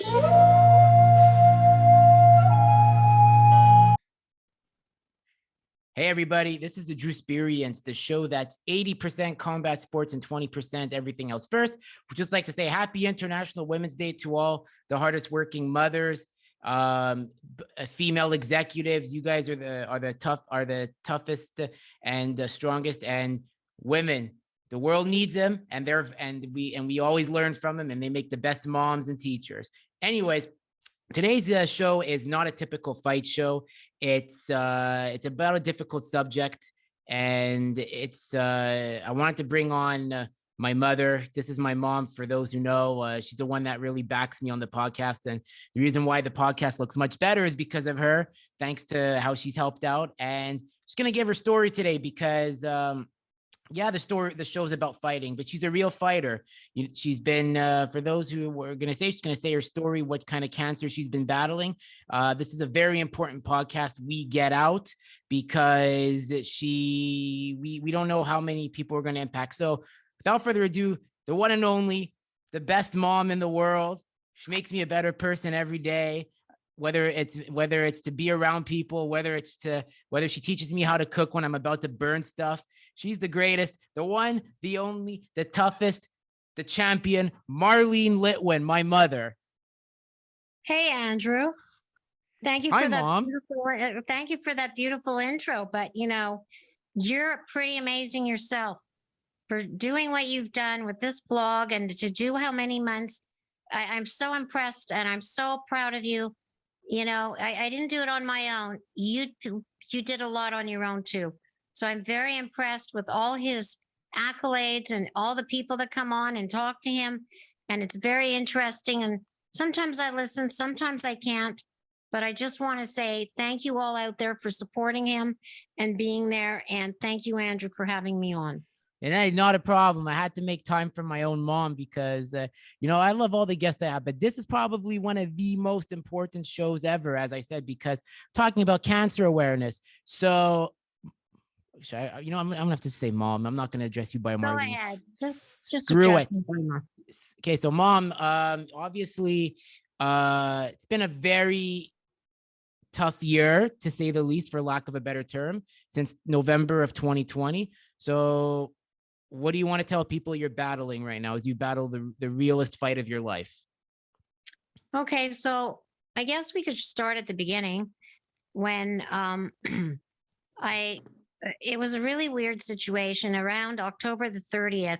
Hey, everybody, this is the Drewsperience, the show that's 80% combat sports and 20% everything else. First, we'd just like to say happy International Women's Day to all the hardest working mothers, female executives. You guys are the toughest and the strongest, and women. The world needs them, and we always learn from them, and they make the best moms and teachers. Anyways, today's show is not a typical fight show. It's about a difficult subject, and I wanted to bring on my mother. This is my mom. For those who know, she's the one that really backs me on the podcast, and the reason why the podcast looks much better is because of her. Thanks to how she's helped out, and she's gonna give her story today because the show's about fighting, but she's a real fighter. She's been, for those who were going to say, she's going to say her story, what kind of cancer she's been battling. This is a very important podcast we get out because we don't know how many people are going to impact. So without further ado, the one and only, the best mom in the world. She makes me a better person every day. Whether it's to be around people, whether she teaches me how to cook when I'm about to burn stuff. She's the greatest, the one, the only, the toughest, the champion, Marlene Litwin, my mother. Hey, Andrew. Thank you Hi, for that. Mom. Thank you for that beautiful intro. But you're pretty amazing yourself for doing what you've done with this blog and to do how many months. I'm so impressed and I'm so proud of you. I didn't do it on my own. You did a lot on your own too. So I'm very impressed with all his accolades and all the people that come on and talk to him. And it's very interesting. And sometimes I listen, sometimes I can't. But I just want to say thank you all out there for supporting him and being there. And thank you, Andrew, for having me on. And hey, not a problem. I had to make time for my own mom because, I love all the guests I have, but this is probably one of the most important shows ever, as I said, because talking about cancer awareness. So, I'm gonna have to say, Mom. I'm not gonna address you by Marlene. Go ahead. Just screw it. Okay, so Mom, obviously, it's been a very tough year, to say the least, for lack of a better term, since November of 2020. So what do you want to tell people you're battling right now as you battle the realest fight of your life? Okay, so I guess we could start at the beginning when it was a really weird situation. Around October the 30th,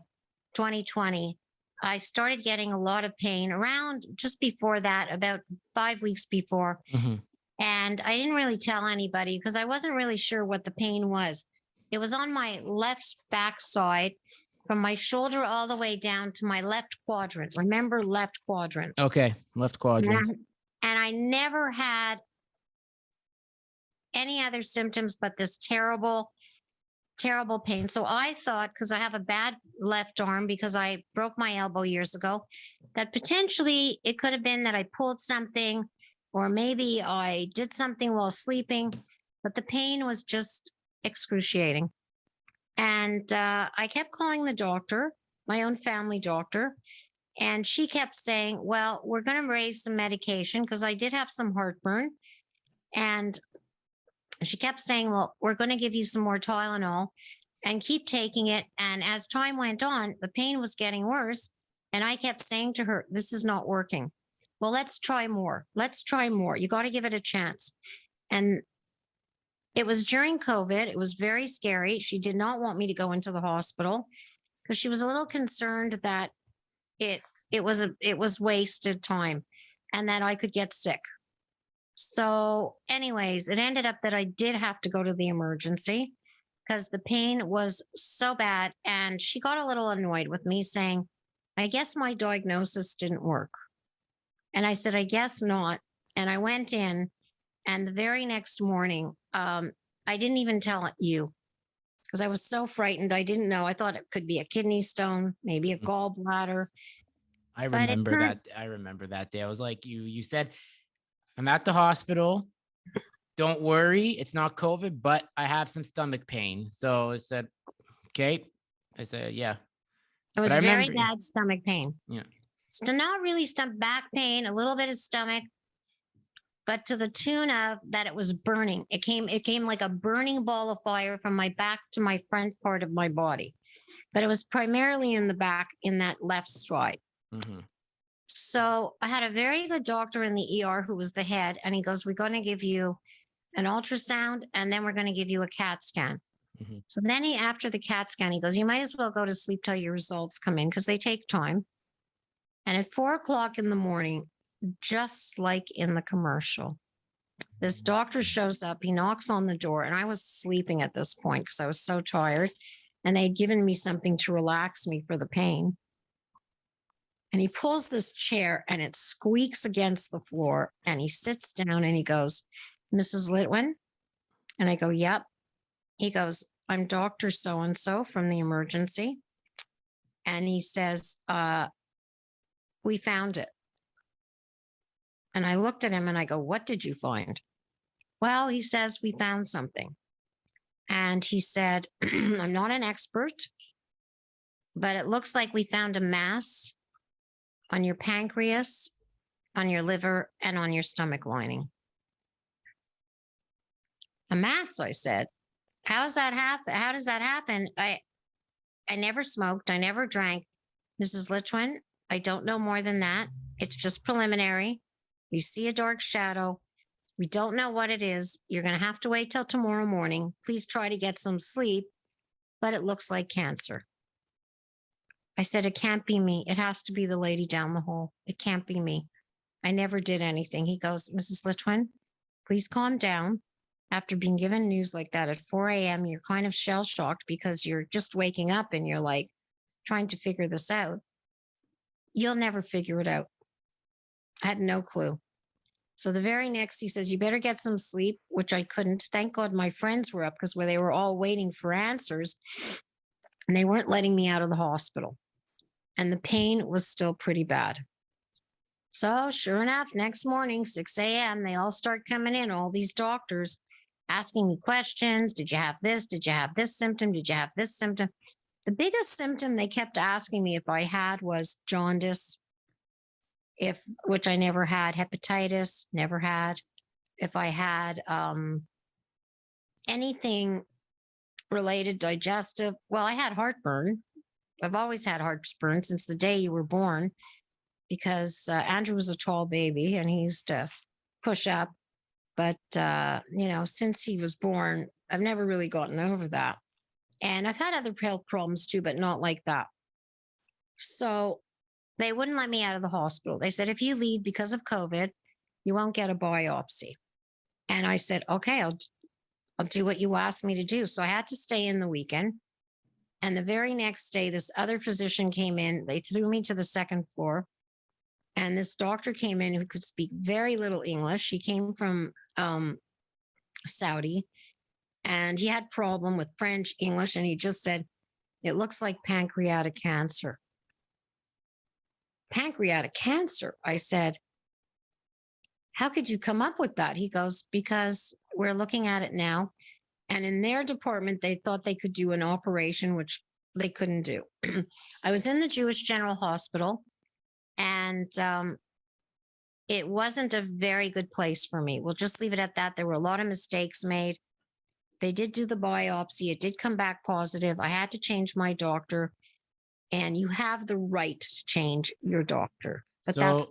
2020, I started getting a lot of pain around just before that, about 5 weeks before. Mm-hmm. And I didn't really tell anybody because I wasn't really sure what the pain was. It was on my left back side, from my shoulder all the way down to my left quadrant. Remember, left quadrant. Okay, left quadrant. And I never had any other symptoms but this terrible, terrible pain. So I thought, because I have a bad left arm because I broke my elbow years ago, that potentially it could have been that I pulled something or maybe I did something while sleeping, but the pain was just excruciating. And I kept calling the doctor, my own family doctor, and she kept saying, well, we're going to raise some medication because I did have some heartburn. And she kept saying, well, we're going to give you some more Tylenol and keep taking it. And as time went on, the pain was getting worse. And I kept saying to her, this is not working. Well, let's try more. Let's try more. You got to give it a chance. And it was during COVID. It was very scary. She did not want me to go into the hospital because she was a little concerned that it was wasted time and that I could get sick. So anyways, it ended up that I did have to go to the emergency because the pain was so bad. And she got a little annoyed with me saying, I guess my diagnosis didn't work. And I said, I guess not. And I went in, and the very next morning, I didn't even tell you because I was so frightened. I didn't know. I thought it could be a kidney stone, maybe a gallbladder. I remember that. I remember that day. I was like, you said, I'm at the hospital. Don't worry, it's not COVID, but I have some stomach pain. So I said, okay. I said, yeah. It was very bad stomach pain. Yeah. not really back pain, a little bit of stomach, but to the tune of that it was burning. It came like a burning ball of fire from my back to my front part of my body. But it was primarily in the back, in that left stride. Mm-hmm. So I had a very good doctor in the ER who was the head, and he goes, "We're going to give you an ultrasound, and then we're going to give you a CAT scan." Mm-hmm. So then after the CAT scan, he goes, "You might as well go to sleep till your results come in because they take time." And at 4 o'clock in the morning, just like in the commercial, this doctor shows up. He knocks on the door, and I was sleeping at this point because I was so tired. And they had given me something to relax me for the pain. And he pulls this chair and it squeaks against the floor. And he sits down and he goes, "Mrs. Litwin?" And I go, "Yep." He goes, "I'm Dr. So-and-so from the emergency." And he says, "We found it." And I looked at him and I go, "What did you find?" "Well," he says, "we found something." And he said, "I'm not an expert, but it looks like we found a mass on your pancreas, on your liver, and on your stomach lining." "A mass," I said. "How does that happen? How does that happen? I never smoked. I never drank. Mrs. Litwin, I don't know more than that. It's just preliminary. We see a dark shadow. We don't know what it is. You're going to have to wait till tomorrow morning. Please try to get some sleep, but it looks like cancer." I said, "It can't be me. It has to be the lady down the hall. It can't be me. I never did anything." He goes, "Mrs. Litwin, please calm down. After being given news like that at 4 a.m., you're kind of shell shocked because you're just waking up and you're like trying to figure this out. You'll never figure it out." I had no clue. So the very next, he says, "You better get some sleep," which I couldn't. Thank God my friends were up because they were all waiting for answers and they weren't letting me out of the hospital. And the pain was still pretty bad. So sure enough, next morning, 6 a.m., they all start coming in, all these doctors asking me questions. "Did you have this? Did you have this symptom? Did you have this symptom?" The biggest symptom they kept asking me if I had was jaundice, which I never had, hepatitis, never had. If I had anything related digestive, well, I had heartburn. I've always had heartburn since the day you were born because Andrew was a tall baby and he used to push up. But, since he was born, I've never really gotten over that. And I've had other health problems too, but not like that. So they wouldn't let me out of the hospital. They said, "If you leave because of COVID, you won't get a biopsy." And I said, "Okay, I'll do what you asked me to do." So I had to stay in the weekend. And the very next day, this other physician came in. They threw me to the second floor. And this doctor came in who could speak very little English. He came from Saudi and he had problem with French, English. And he just said, "It looks like pancreatic cancer." "Pancreatic cancer?" I said, "How could you come up with that?" He goes, "Because we're looking at it now. And in their department, they thought they could do an operation, which they couldn't do." I was in the Jewish General Hospital, and it wasn't a very good place for me. We'll just leave it at that. There were a lot of mistakes made. They did do the biopsy. It did come back positive. I had to change my doctor. And you have the right to change your doctor. But that's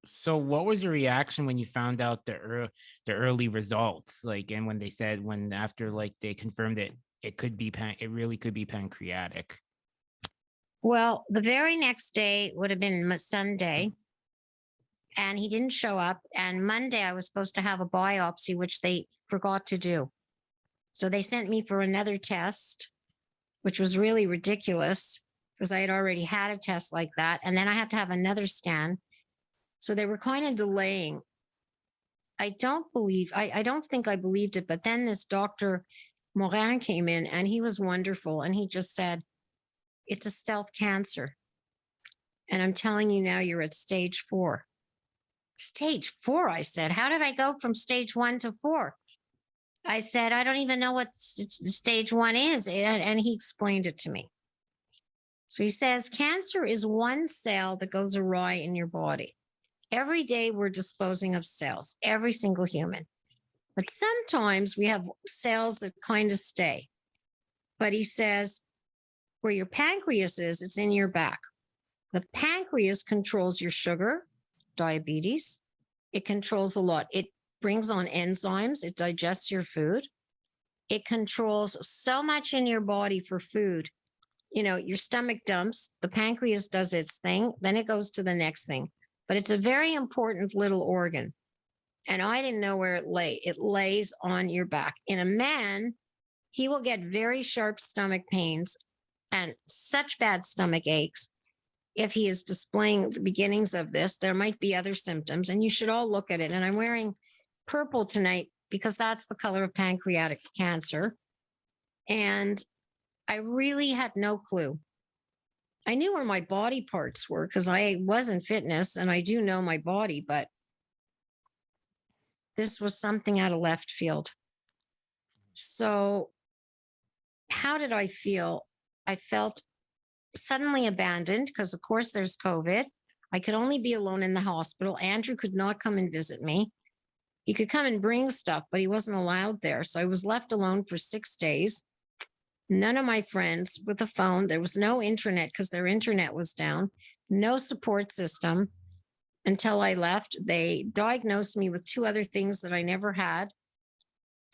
So what was your reaction when you found out the early results? Like, and when they said after like they confirmed it could be it really could be pancreatic. Well, the very next day would have been Sunday, and he didn't show up. And Monday I was supposed to have a biopsy, which they forgot to do. So they sent me for another test, which was really ridiculous because I had already had a test like that. And then I had to have another scan. So they were kind of delaying. I don't think I believed it. But then this Dr. Morin came in and he was wonderful. And he just said, "It's a stealth cancer. And I'm telling you now, you're at stage 4. Stage 4, I said. How did I go from stage 1 to 4? I said, "I don't even know what stage 1 is." And he explained it to me. So he says cancer is one cell that goes awry in your body. Every day we're disposing of cells, every single human. But sometimes we have cells that kind of stay. But he says where your pancreas is, it's in your back. The pancreas controls your sugar, diabetes. It controls a lot. It brings on enzymes. It digests your food. It controls so much in your body for food. You know, your stomach dumps, the pancreas does its thing, then it goes to the next thing. But it's a very important little organ. And I didn't know where it lay. It lays on your back. In a man, he will get very sharp stomach pains and such bad stomach aches. If he is displaying the beginnings of this, there might be other symptoms, and you should all look at it. And I'm wearing purple tonight because that's the color of pancreatic cancer. And I really had no clue. I knew where my body parts were because I was in fitness and I do know my body, but this was something out of left field. So, how did I feel? I felt suddenly abandoned because, of course, there's COVID. I could only be alone in the hospital. Andrew could not come and visit me. He could come and bring stuff, but he wasn't allowed there. So I was left alone for 6 days. None of my friends with a phone. There was no internet because their internet was down. No support system until I left. They diagnosed me with 2 other things that I never had.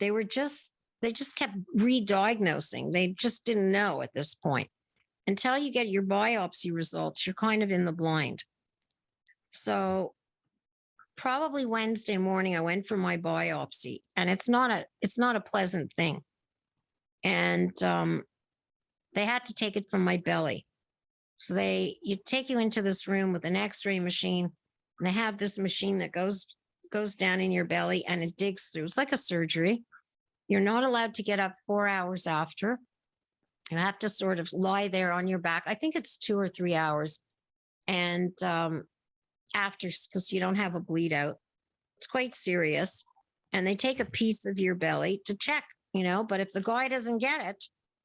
They just kept re-diagnosing. They just didn't know at this point. Until you get your biopsy results, you're kind of in the blind. So probably Wednesday morning, I went for my biopsy, and it's not a pleasant thing. And they had to take it from my belly. So you take you into this room with an X-ray machine, and they have this machine that goes down in your belly and it digs through. It's like a surgery. You're not allowed to get up 4 hours after. You have to sort of lie there on your back. I think it's 2 or 3 hours. And after, because you don't have a bleed out, it's quite serious. And they take a piece of your belly to check, but if the guy doesn't get it,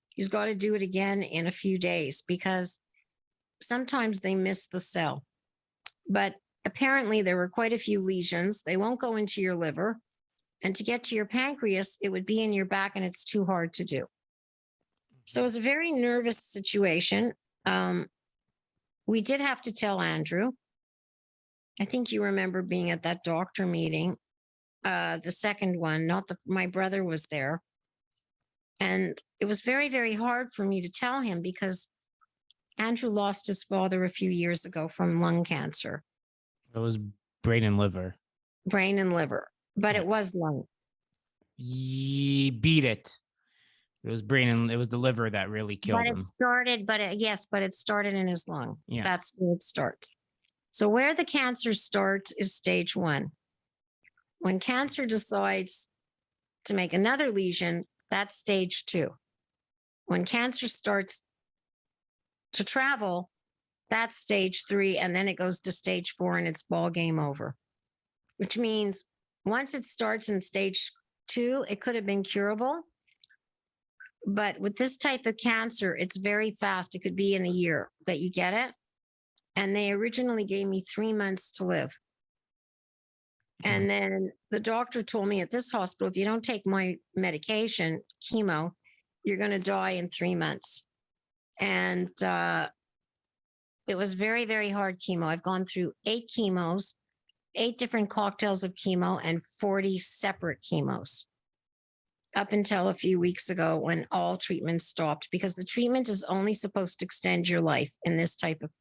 he's got to do it again in a few days because sometimes they miss the cell. But apparently there were quite a few lesions. They won't go into your liver. And to get to your pancreas, it would be in your back, and it's too hard to do. So it was a very nervous situation. We did have to tell Andrew. I think you remember being at that doctor meeting, the second one, my brother was there. And it was very, very hard for me to tell him because Andrew lost his father a few years ago from lung cancer. It was brain and liver. Brain and liver, but it was lung. Ye beat it. It was brain and it was the liver that really killed him. But it started in his lung. Yeah. That's where it starts. So where the cancer starts is stage 1. When cancer decides to make another lesion, that's stage 2. When cancer starts to travel, that's stage 3. And then it goes to stage 4 and it's ball game over, which means once it starts in stage 2, it could have been curable. But with this type of cancer, it's very fast. It could be in a year that you get it. And they originally gave me 3 months to live. And then the doctor told me at this hospital, if you don't take my medication, chemo, you're going to die in 3 months. And it was very, very hard chemo. I've gone through 8 chemos, 8 different cocktails of chemo, and 40 separate chemos up until a few weeks ago when all treatment stopped, because the treatment is only supposed to extend your life in this type of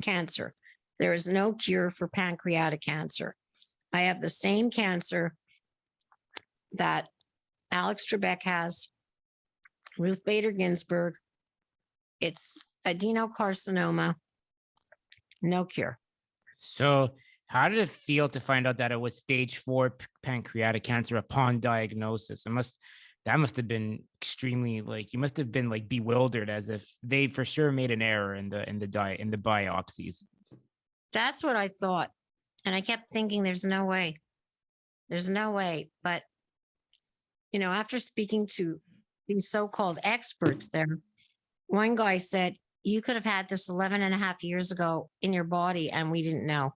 cancer. There is no cure for pancreatic cancer. I have the same cancer that Alex Trebek has, Ruth Bader Ginsburg. It's adenocarcinoma, no cure. So how did it feel to find out that it was stage 4 pancreatic cancer upon diagnosis? That must have been extremely, you must have been bewildered, as if they for sure made an error in the biopsies. That's what I thought. And I kept thinking, there's no way. There's no way. But, after speaking to these so-called experts there, one guy said, you could have had this 11 and a half years ago in your body and we didn't know.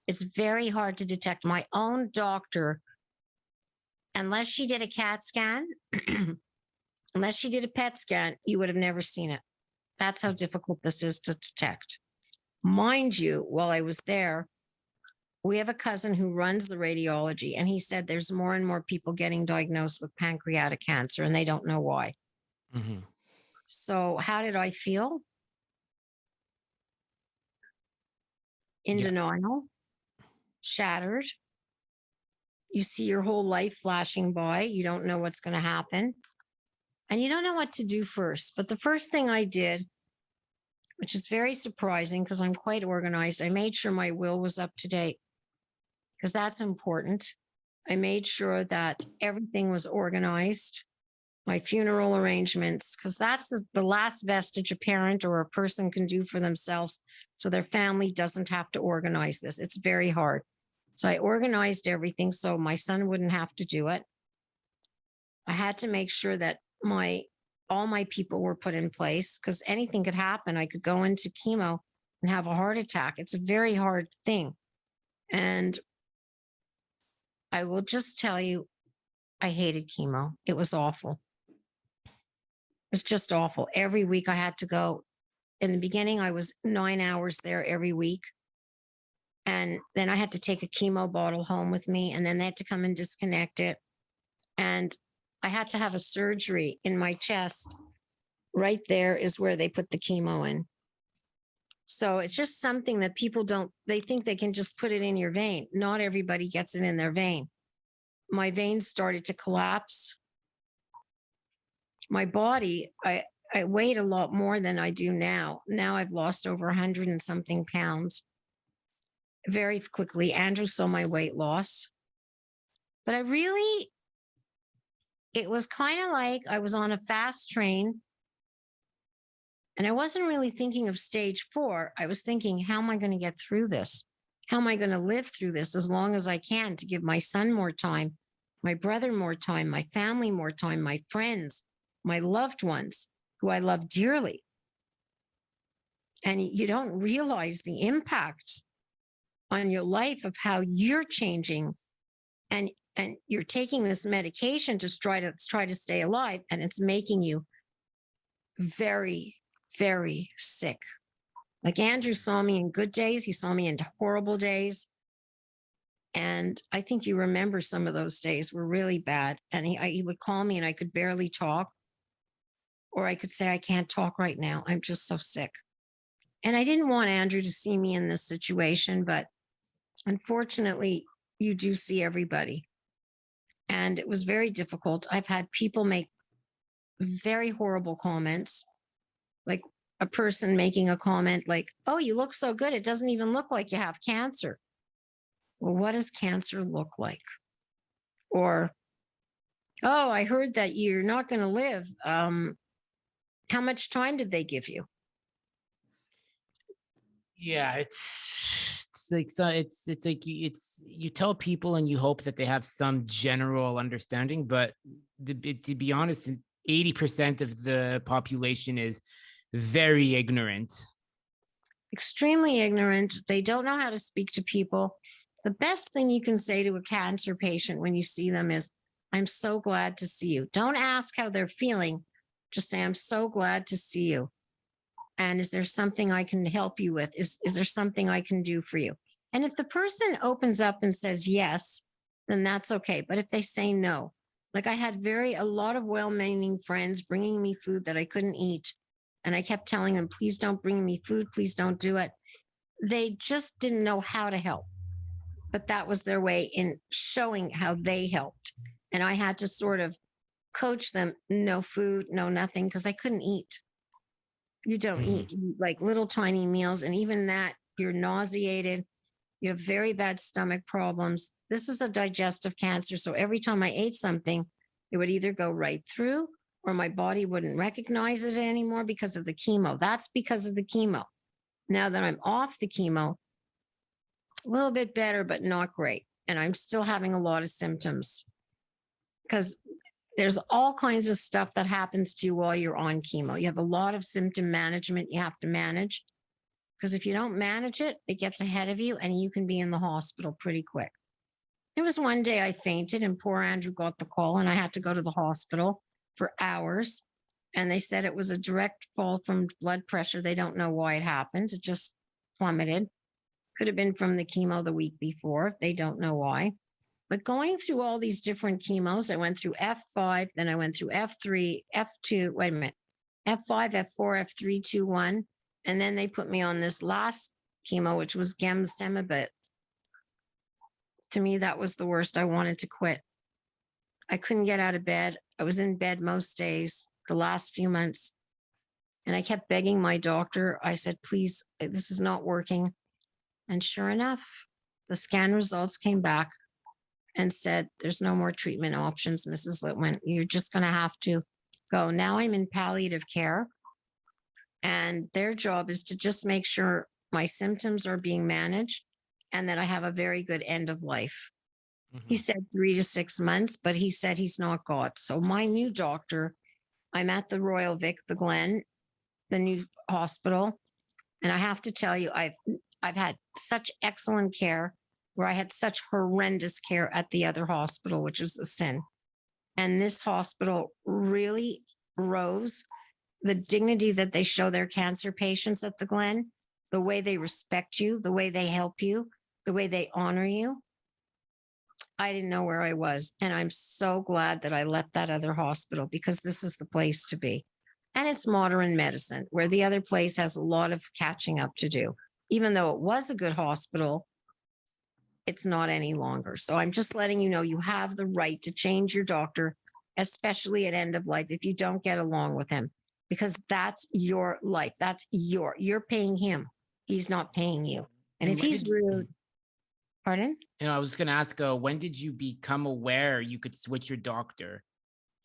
It's very hard to detect. My own doctor, unless she did a CAT scan, unless she did a PET scan, you would have never seen it. That's how difficult this is to detect. Mind you, while I was there, we have a cousin who runs the radiology, and he said there's more and more people getting diagnosed with pancreatic cancer, and they don't know why. Hmm. So, how did I feel? In Yeah. denial, shattered. You see your whole life flashing by. You don't know what's going to happen, and you don't know what to do first. But the first thing I did, which is very surprising because I'm quite organized, I made sure my will was up to date because that's important. I made sure that everything was organized, my funeral arrangements, because that's the last vestige a parent or a person can do for themselves. So their family doesn't have to organize this. It's very hard. So I organized everything so my son wouldn't have to do it. I had to make sure that all my people were put in place because anything could happen. I could go into chemo and have a heart attack. It's a very hard thing. And I will just tell you, I hated chemo. It was awful. It's just awful. Every week I had to go. In the beginning, I was 9 hours there every week. And then I had to take a chemo bottle home with me, and then they had to come and disconnect it. And I had to have a surgery in my chest. Right there is where they put the chemo in. So it's just something that people they think they can just put it in your vein. Not everybody gets it in their vein. My veins started to collapse. My body, I weighed a lot more than I do now. Now I've lost over 100 and something pounds very quickly. Andrew saw my weight loss. But it was kind of like I was on a fast train and I wasn't really thinking of stage 4. I was thinking, how am I going to get through this? How am I going to live through this as long as I can to give my son more time, my brother more time, my family more time, my friends, my loved ones who I love dearly. And you don't realize the impact on your life of how you're changing and you're taking this medication to try to stay alive, and it's making you very, very sick. Like Andrew saw me in good days, he saw me in horrible days. And I think you remember some of those days were really bad. And he would call me and I could barely talk. Or I could say, I can't talk right now. I'm just so sick. And I didn't want Andrew to see me in this situation, but unfortunately, you do see everybody. And it was very difficult. I've had people make very horrible comments, like a person making a comment like, oh, you look so good. It doesn't even look like you have cancer. Well, what does cancer look like? Or, oh, I heard that you're not going to live. How much time did they give you? Yeah, it's like it's like you tell people and you hope that they have some general understanding, but to be honest, 80% of the population is very ignorant. Extremely ignorant. They don't know how to speak to people. The best thing you can say to a cancer patient when you see them is, I'm so glad to see you. Don't ask how they're feeling. Just say, I'm so glad to see you. And is there something I can help you with? Is there something I can do for you? And if the person opens up and says yes, then that's okay. But if they say no, like I had a lot of well-meaning friends bringing me food that I couldn't eat. And I kept telling them, please don't bring me food. Please don't do it. They just didn't know how to help. But that was their way in showing how they helped. And I had to sort of coach them, no food, no nothing, because I couldn't eat. You don't eat. You eat like little tiny meals. And even that, you're nauseated. You have very bad stomach problems. This is a digestive cancer. So every time I ate something, it would either go right through or my body wouldn't recognize it anymore because of the chemo. That's because of the chemo. Now that I'm off the chemo, a little bit better, but not great. And I'm still having a lot of symptoms because there's all kinds of stuff that happens to you while you're on chemo. You have a lot of symptom management you have to manage, because if you don't manage it, it gets ahead of you and you can be in the hospital pretty quick. There was one day I fainted and poor Andrew got the call and I had to go to the hospital for hours. And they said it was a direct fall from blood pressure. They don't know why it happens. It just plummeted. Could have been from the chemo the week before. They don't know why. But going through all these different chemos, I went through F5, then I went through F3, F2, wait a minute, F5, F4, F3, 2, 1. And then they put me on this last chemo, which was gemcitabine. To me, that was the worst. I wanted to quit. I couldn't get out of bed. I was in bed most days, the last few months. And I kept begging my doctor. I said, please, this is not working. And sure enough, the scan results came back and said, there's no more treatment options, Mrs. Litwin. You're just going to have to go. Now I'm in palliative care. And their job is to just make sure my symptoms are being managed and that I have a very good end of life. He said 3 to 6 months, but he said he's not God. So my new doctor, I'm at the Royal Vic, the Glen, the new hospital. And I have to tell you, I've had such excellent care where I had such horrendous care at the other hospital, which was a sin. And this hospital really rose the dignity that they show their cancer patients at the Glen, the way they respect you, the way they help you, the way they honor you. I didn't know where I was. And I'm so glad that I left that other hospital because this is the place to be. And it's modern medicine, where the other place has a lot of catching up to do. Even though it was a good hospital, it's not any longer. So I'm just letting you know you have the right to change your doctor, especially at end of life, if you don't get along with him, because that's your life. You're paying him. He's not paying you. And if he's rude, pardon? I was going to ask, when did you become aware you could switch your doctor?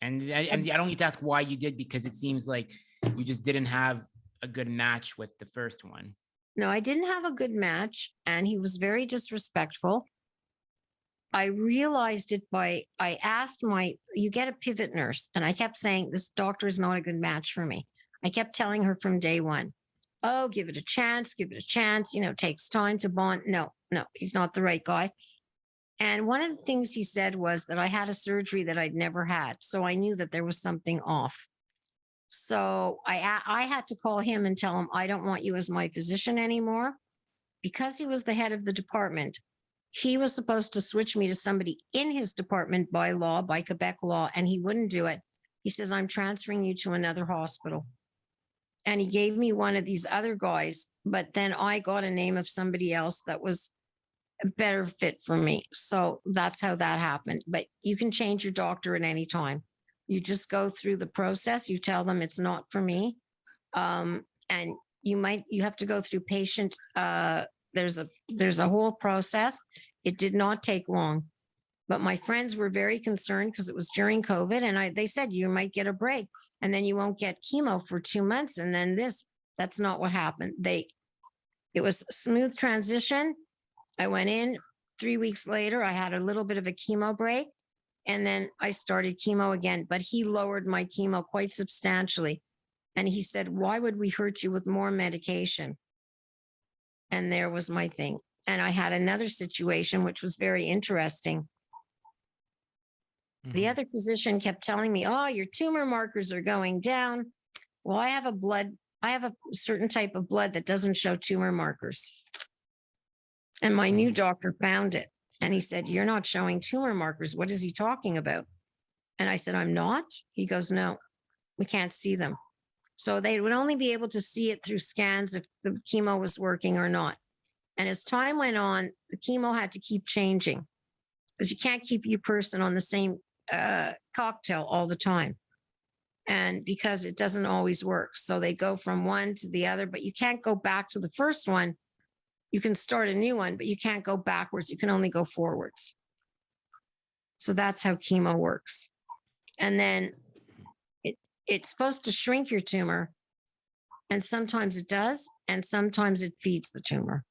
And I don't need to ask why you did, because it seems like you just didn't have a good match with the first one. No, I didn't have a good match, and he was very disrespectful. I realized it I asked you get a pivot nurse, and I kept saying, this doctor is not a good match for me. I kept telling her from day one, oh, give it a chance, it takes time to bond. No, he's not the right guy. And one of the things he said was that I had a surgery that I'd never had. So I knew that there was something off. So I had to call him and tell him, I don't want you as my physician anymore. Because he was the head of the department, he was supposed to switch me to somebody in his department by law, by Quebec law, and he wouldn't do it. He says, I'm transferring you to another hospital. And he gave me one of these other guys, but then I got a name of somebody else that was a better fit for me. So that's how that happened. But you can change your doctor at any time. You just go through the process. You tell them it's not for me. And you have to go through patient. There's a whole process. It did not take long, but my friends were very concerned because it was during COVID, and they said you might get a break and then you won't get chemo for 2 months. And then that's not what happened. It was a smooth transition. I went in 3 weeks later. I had a little bit of a chemo break, and then I started chemo again, but he lowered my chemo quite substantially. And he said, why would we hurt you with more medication? And there was my thing. And I had another situation, which was very interesting. The other physician kept telling me, oh, your tumor markers are going down. Well, I have a certain type of blood that doesn't show tumor markers. And my new doctor found it. And he said, you're not showing tumor markers. What is he talking about? And I said, I'm not. He goes, no, we can't see them. So they would only be able to see it through scans if the chemo was working or not. And as time went on, the chemo had to keep changing because you can't keep your person on the same cocktail all the time. And because it doesn't always work. So they go from one to the other, but you can't go back to the first one. You can start a new one, but you can't go backwards. You can only go forwards. So that's how chemo works. And then it's supposed to shrink your tumor. And sometimes it does. And sometimes it feeds the tumor.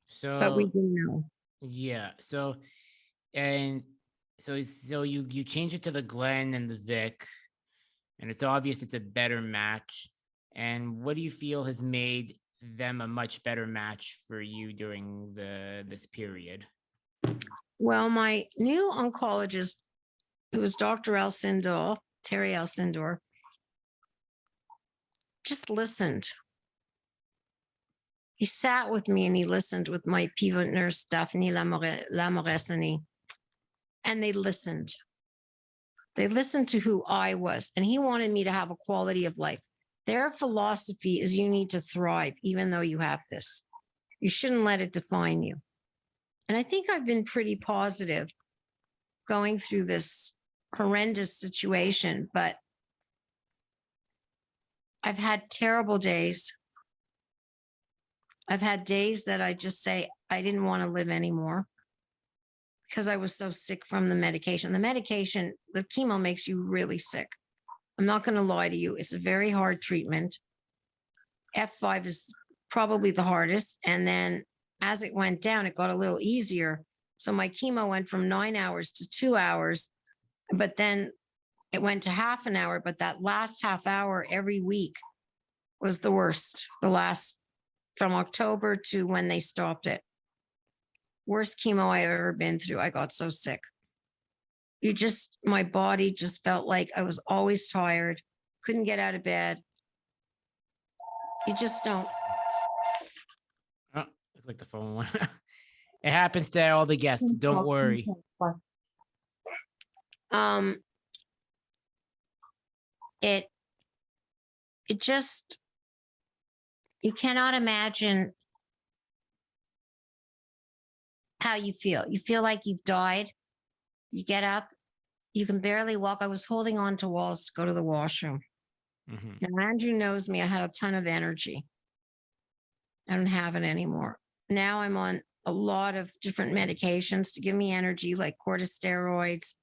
So, but we do know. Yeah. So, and So you change it to the Glen and the Vic, and it's obvious it's a better match. And what do you feel has made them a much better match for you during the this period? Well, my new oncologist, who was Dr. Alcindor, Terry Alcindor, just listened. He sat with me and he listened with my pivot nurse, Daphne Lamoresani, and they listened. They listened to who I was, and he wanted me to have a quality of life. Their philosophy is you need to thrive, even though you have this. You shouldn't let it define you. And I think I've been pretty positive going through this horrendous situation, but I've had terrible days. I've had days that I just say, I didn't want to live anymore because I was so sick from the medication. The medication, the chemo makes you really sick. I'm not going to lie to you. It's a very hard treatment. F5 is probably the hardest. And then as it went down, it got a little easier. So my chemo went from 9 hours to 2 hours, but then it went to half an hour. But that last half hour every week was the worst. The last from October to when they stopped it. Worst chemo I've ever been through. I got so sick. My body just felt like I was always tired, couldn't get out of bed. You just don't. Oh, looks like the phone went. It happens to all the guests. Don't worry. It just, you cannot imagine how you feel. You feel like you've died. You get up, you can barely walk. I was holding on to walls to go to the washroom. Mhm. Now, Andrew knows me. I had a ton of energy. I don't have it anymore. Now I'm on a lot of different medications to give me energy, like corticosteroids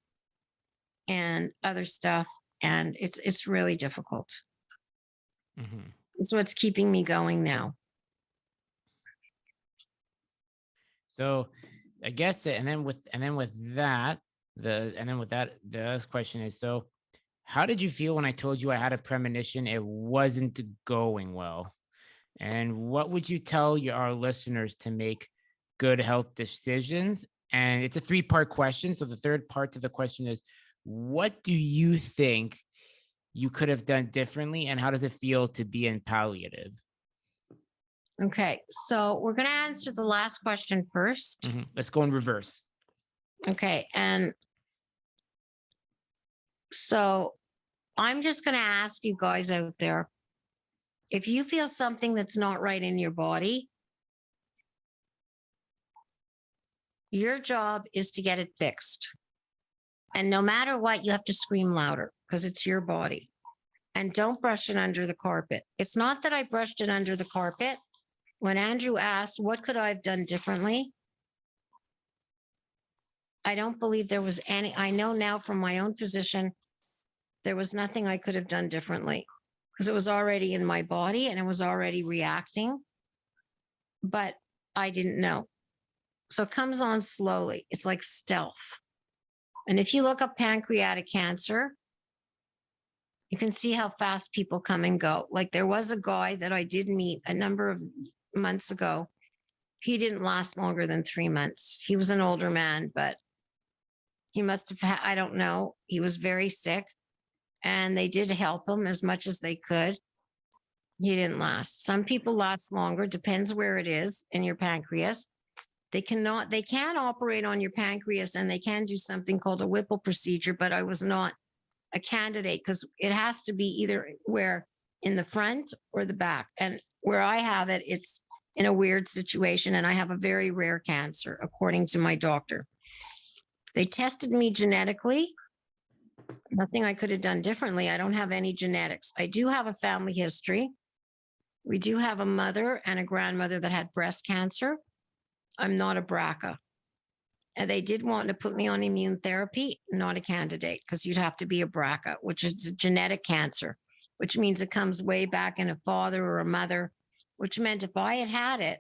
and other stuff. And it's really difficult. Mhm. So it's keeping me going now. So I guess, the other question is, so how did you feel when I told you I had a premonition it wasn't going well? And what would you tell our listeners to make good health decisions? And it's a three-part question. So the third part to the question is, what do you think you could have done differently? And how does it feel to be in palliative? Okay. So we're going to answer the last question first. Mhm. Let's go in reverse. Okay. And so I'm just going to ask you guys out there, if you feel something that's not right in your body, your job is to get it fixed. And no matter what, you have to scream louder because it's your body. And don't brush it under the carpet. It's not that I brushed it under the carpet. When Andrew asked, what could I have done differently? I don't believe there was any. I know now from my own physician, there was nothing I could have done differently because it was already in my body and it was already reacting. But I didn't know. So it comes on slowly. It's like stealth. And if you look up pancreatic cancer, you can see how fast people come and go. Like there was a guy that I did meet a number of months ago. He didn't last longer than 3 months. He was an older man, but he must have had, I don't know. He was very sick and they did help him as much as they could. He didn't last. Some people last longer, depends where it is in your pancreas. They can operate on your pancreas and they can do something called a Whipple procedure, but I was not a candidate because it has to be either where in the front or the back. And where I have it, it's in a weird situation and I have a very rare cancer, according to my doctor. They tested me genetically. Nothing I could have done differently. I don't have any genetics. I do have a family history. We do have a mother and a grandmother that had breast cancer. I'm not a BRCA. And they did want to put me on immune therapy, not a candidate, because you'd have to be a BRCA, which is a genetic cancer, which means it comes way back in a father or a mother, which meant if I had had it,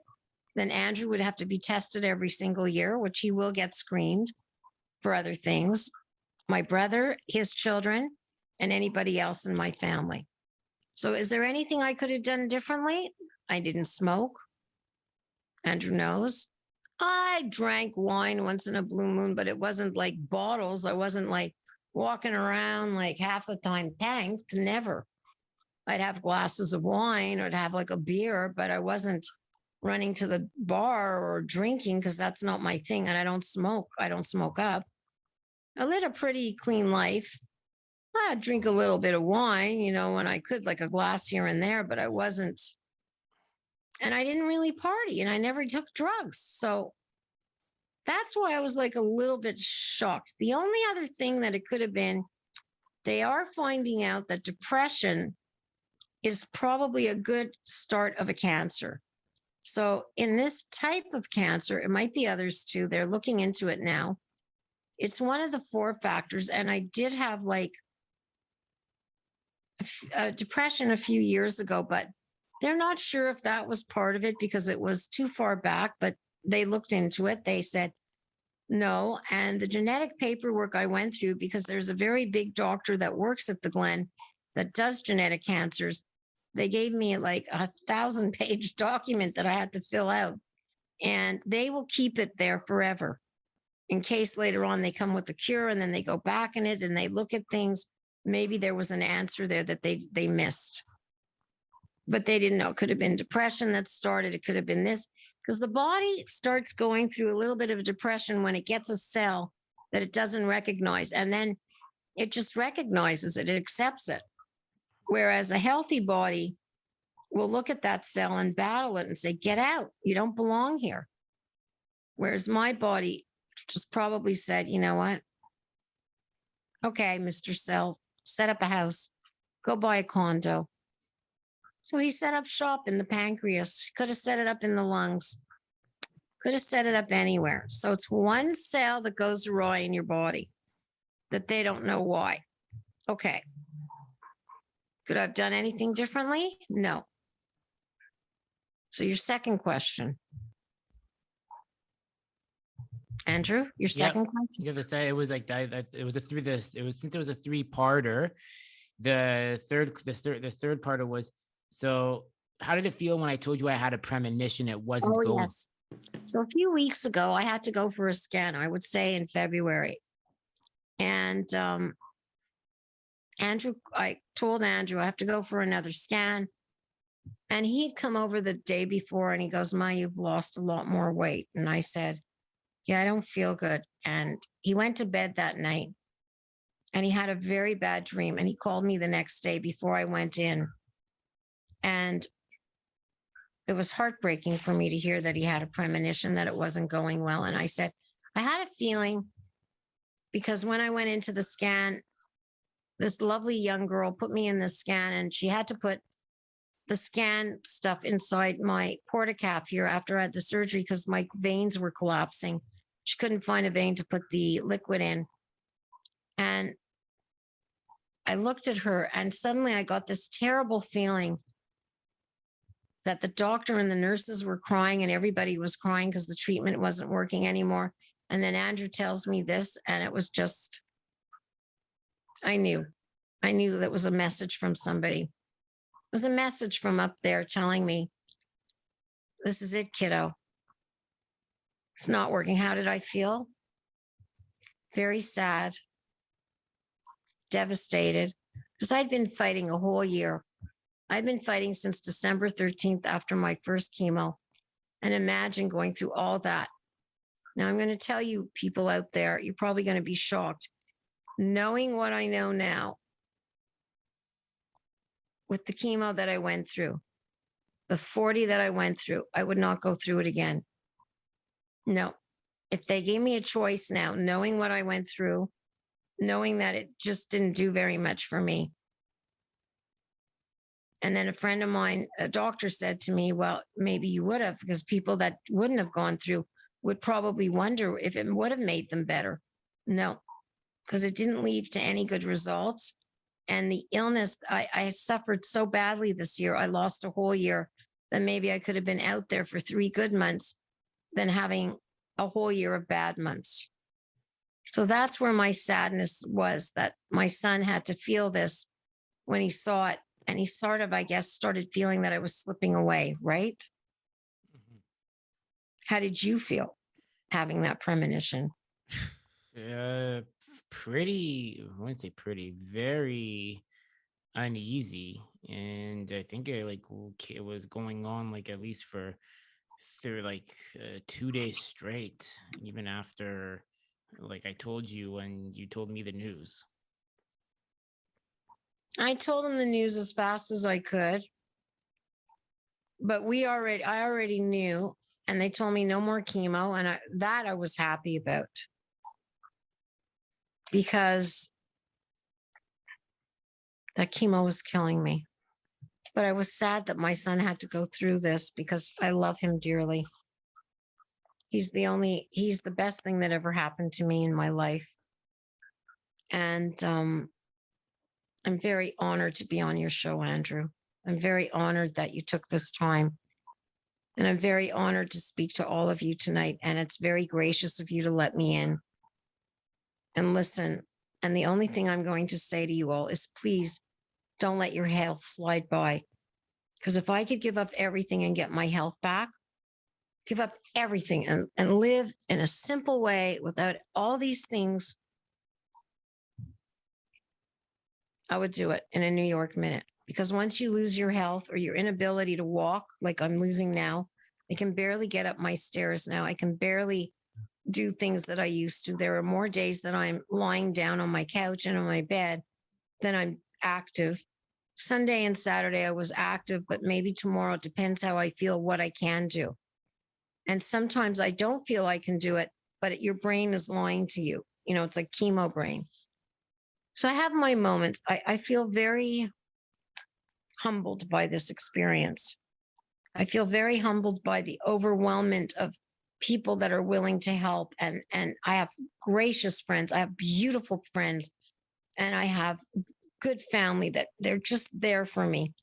then Andrew would have to be tested every single year, which he will get screened. for other things. My brother, his children, and anybody else in my family. So is there anything I could have done differently? I didn't smoke. Andrew knows. I drank wine once in a blue moon, but it wasn't like bottles. I wasn't like walking around like half the time tanked. Never. I'd have glasses of wine or I'd have like a beer, but I wasn't running to the bar or drinking because that's not my thing. And I don't smoke. I don't smoke up. I led a pretty clean life. I'd drink a little bit of wine, you know, when I could, like a glass here and there, but I wasn't. And I didn't really party and I never took drugs. So that's why I was like a little bit shocked. The only other thing that it could have been, they are finding out that depression is probably a good start of a cancer. So in this type of cancer, it might be others too. They're looking into it now. It's one of the 4 factors. And I did have like depression a few years ago, but they're not sure if that was part of it because it was too far back, but they looked into it. They said no. And the genetic paperwork I went through, because there's a very big doctor that works at the Glen that does genetic cancers. They gave me like 1,000-page document that I had to fill out, and they will keep it there forever in case later on they come with a cure and then they go back in it and they look at things. Maybe there was an answer there that they missed, but they didn't know. It could have been depression that started. It could have been this, because the body starts going through a little bit of a depression when it gets a cell that it doesn't recognize. And then it just recognizes it, it accepts it. Whereas a healthy body will look at that cell and battle it and say, get out, you don't belong here. Whereas my body just probably said, you know what? Okay, Mr. Cell, set up a house, go buy a condo. So he set up shop in the pancreas, could have set it up in the lungs, could have set it up anywhere. So it's one cell that goes awry in your body that they don't know why. Okay. Could I have done anything differently? No. So your second question. Andrew, your second question? Yeah, it was like it was since it was a 3-parter. The third parter was, so how did it feel when I told you I had a premonition it wasn't going? Yes. So a few weeks ago, I had to go for a scan, I would say in February. And I told Andrew I have to go for another scan. And he'd come over the day before and he goes, Ma, you've lost a lot more weight. And I said, yeah, I don't feel good. And he went to bed that night and he had a very bad dream. And he called me the next day before I went in. And it was heartbreaking for me to hear that he had a premonition that it wasn't going well. And I said, I had a feeling, because when I went into the scan, this lovely young girl put me in the scan and she had to put the scan stuff inside my portacaf here after I had the surgery because my veins were collapsing. She couldn't find a vein to put the liquid in. And I looked at her and suddenly I got this terrible feeling that the doctor and the nurses were crying and everybody was crying because the treatment wasn't working anymore. And then Andrew tells me this, and it was just, I knew that was a message from somebody. It was a message from up there telling me, this is it, kiddo. It's not working. How did I feel? Very sad, devastated, because I'd been fighting a whole year. I've been fighting since December 13th after my first chemo. And imagine going through all that. Now, I'm going to tell you, people out there, you're probably going to be shocked. Knowing what I know now, with the chemo that I went through, the 40 that I went through, I would not go through it again. No. If they gave me a choice now, knowing what I went through, knowing that it just didn't do very much for me. And then a friend of mine, a doctor, said to me, well, maybe you would have, because people that wouldn't have gone through would probably wonder if it would have made them better. No, because it didn't lead to any good results. And the illness, I suffered so badly this year. I lost a whole year that maybe I could have been out there for 3 good months than having a whole year of bad months. So that's where my sadness was, that my son had to feel this when he saw it. And he sort of, I guess, started feeling that I was slipping away, right? Mhm. How did you feel having that premonition? Uh, pretty, I wouldn't say pretty, very uneasy. And I think it was going on like at least for through like 2 days straight, even after like I told you when you told me the news. I told him the news as fast as I could, but I already knew, and they told me no more chemo. And I was happy about, because that chemo was killing me. But I was sad that my son had to go through this because I love him dearly. He's the best thing that ever happened to me in my life. And I'm very honored to be on your show, Andrew. I'm very honored that you took this time. And I'm very honored to speak to all of you tonight. And it's very gracious of you to let me in and listen. And the only thing I'm going to say to you all is please don't let your health slide by. Because if I could give up everything and get my health back, give up everything and live in a simple way without all these things, I would do it in a New York minute. Because once you lose your health or your inability to walk, like I'm losing now, I can barely get up my stairs now. I can barely do things that I used to. There are more days that I'm lying down on my couch and on my bed than I'm active. Sunday and Saturday, I was active, but maybe tomorrow, it depends how I feel, what I can do. And sometimes I don't feel I can do it, but your brain is lying to you. You know, it's like chemo brain. So I have my moments. I feel very humbled by this experience. I feel very humbled by the overwhelmment of people that are willing to help. And I have gracious friends. I have beautiful friends. And I have good family that they're just there for me.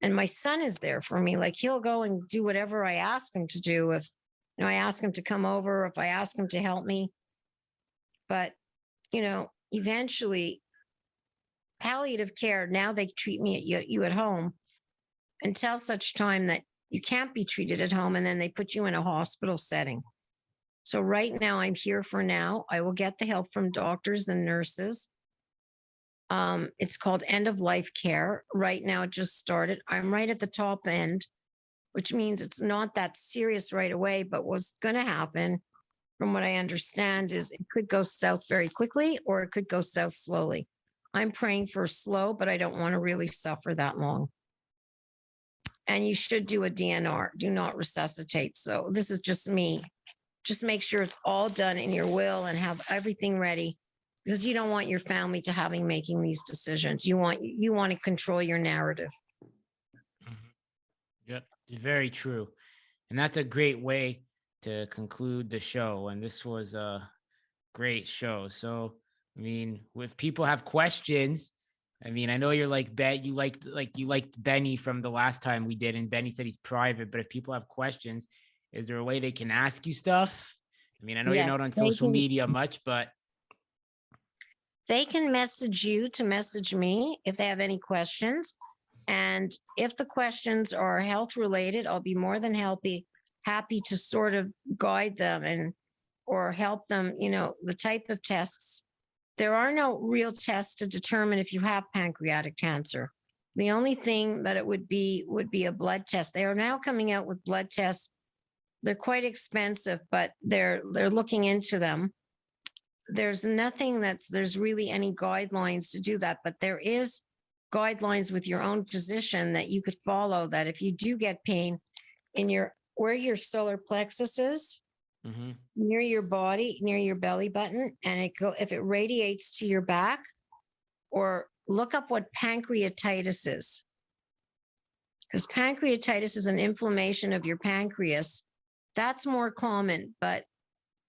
And my son is there for me. Like he'll go and do whatever I ask him to do. If I ask him to come over, if I ask him to help me. But eventually, palliative care, now they treat me at you at home until such time that you can't be treated at home, and then they put you in a hospital setting. So right now, I'm here for now. I will get the help from doctors and nurses. It's called end of life care. Right now, it just started. I'm right at the top end, which means it's not that serious right away. But what's going to happen, from what I understand, is it could go south very quickly or it could go south slowly. I'm praying for slow, but I don't want to really suffer that long. And you should do a DNR, do not resuscitate. So this is just me. Just make sure it's all done in your will and have everything ready, because you don't want your family to having making these decisions. You want to control your narrative. Mhm. Yep, it's very true. And that's a great way to conclude the show. And this was a great show. So, I mean, if people have questions, I mean, I know you're like Bet, you liked Benny from the last time we did, and Benny said he's private. But if people have questions, is there a way they can ask you stuff? I mean, I know you're Yes, not on social media much, but they can message you to message me if they have any questions. And if the questions are health related, I'll be more than happy to sort of guide them and or help them, the type of tests. There are no real tests to determine if you have pancreatic cancer. The only thing that it would be a blood test. They are now coming out with blood tests. They're quite expensive, but they're looking into them. There's there's really any guidelines to do that, but there is guidelines with your own physician that you could follow, that if you do get pain in where your solar plexus is, mhm. near your body, near your belly button, and if it radiates to your back, or look up what pancreatitis is. Because pancreatitis is an inflammation of your pancreas. That's more common, but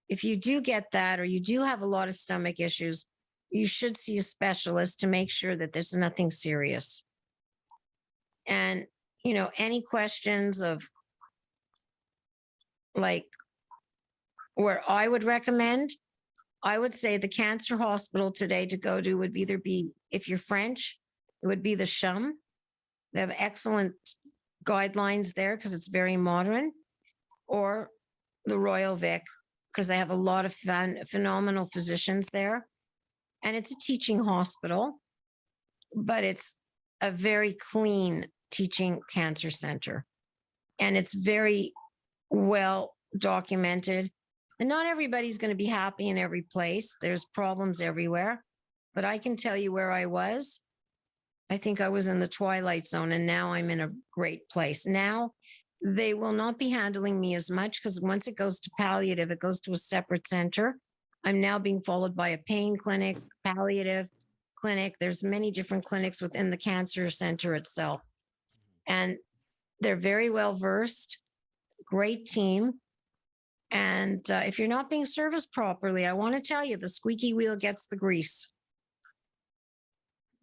if you do get that, or you do have a lot of stomach issues, you should see a specialist to make sure that there's nothing serious. And, any questions of like where I would recommend, I would say the cancer hospital today to go to would either be, if you're French, it would be the CHUM. They have excellent guidelines there because it's very modern, or the Royal Vic, because they have a lot of phenomenal physicians there. And it's a teaching hospital, but it's a very clean teaching cancer center. And it's very well documented. And not everybody's going to be happy in every place. There's problems everywhere. But I can tell you where I was. I think I was in the twilight zone, and now I'm in a great place. Now they will not be handling me as much because once it goes to palliative, it goes to a separate center. I'm now being followed by a pain clinic, palliative clinic. There's many different clinics within the cancer center itself. And they're very well versed, great team. And if you're not being serviced properly, I want to tell you, the squeaky wheel gets the grease.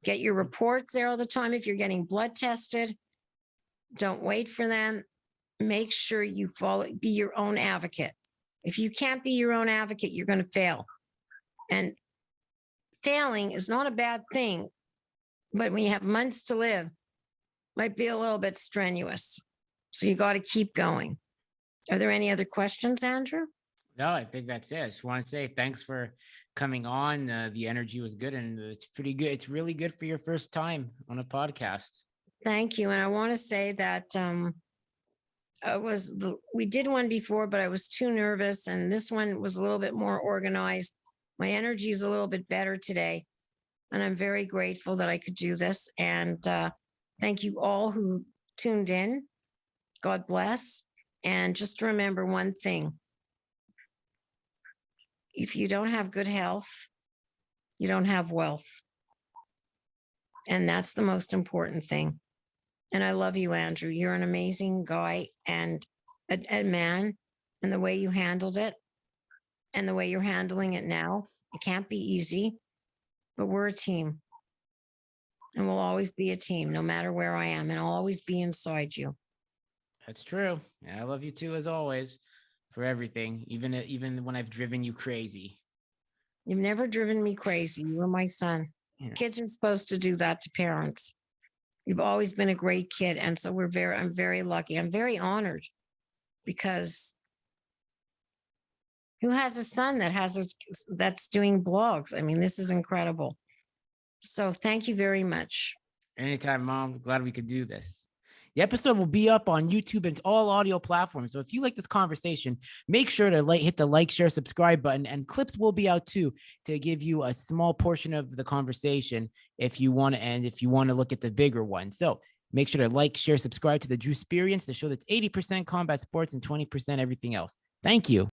Get your reports there all the time. If you're getting blood tested, don't wait for them. Make sure you be your own advocate. If you can't be your own advocate, you're going to fail. And failing is not a bad thing, but when you have months to live, might be a little bit strenuous. So you got to keep going. Are there any other questions, Andrew? No, I think that's it. I just want to say thanks for coming on. The energy was good, and it's pretty good. It's really good for your first time on a podcast. Thank you. And I want to say that we did one before, but I was too nervous, and this one was a little bit more organized. My energy is a little bit better today, and I'm very grateful that I could do this. And thank you all who tuned in. God bless. And just remember one thing. If you don't have good health, you don't have wealth. And that's the most important thing. And I love you, Andrew. You're an amazing guy and a man. And the way you handled it and the way you're handling it now, it can't be easy, but we're a team. And we'll always be a team, no matter where I am. And I'll always be inside you. That's true. And I love you too, as always, for everything, even when I've driven you crazy. You've never driven me crazy. You were my son. Yeah. Kids are supposed to do that to parents. You've always been a great kid. And so I'm very lucky. I'm very honored because who has a son that's doing blogs? I mean, this is incredible. So thank you very much. Anytime, Mom. Glad we could do this. The episode will be up on YouTube and all audio platforms. So if you like this conversation, make sure to hit the like, share, subscribe button, and clips will be out too to give you a small portion of the conversation if you want to look at the bigger one. So make sure to like, share, subscribe to the Drewsperience, the show that's 80% combat sports and 20% everything else. Thank you.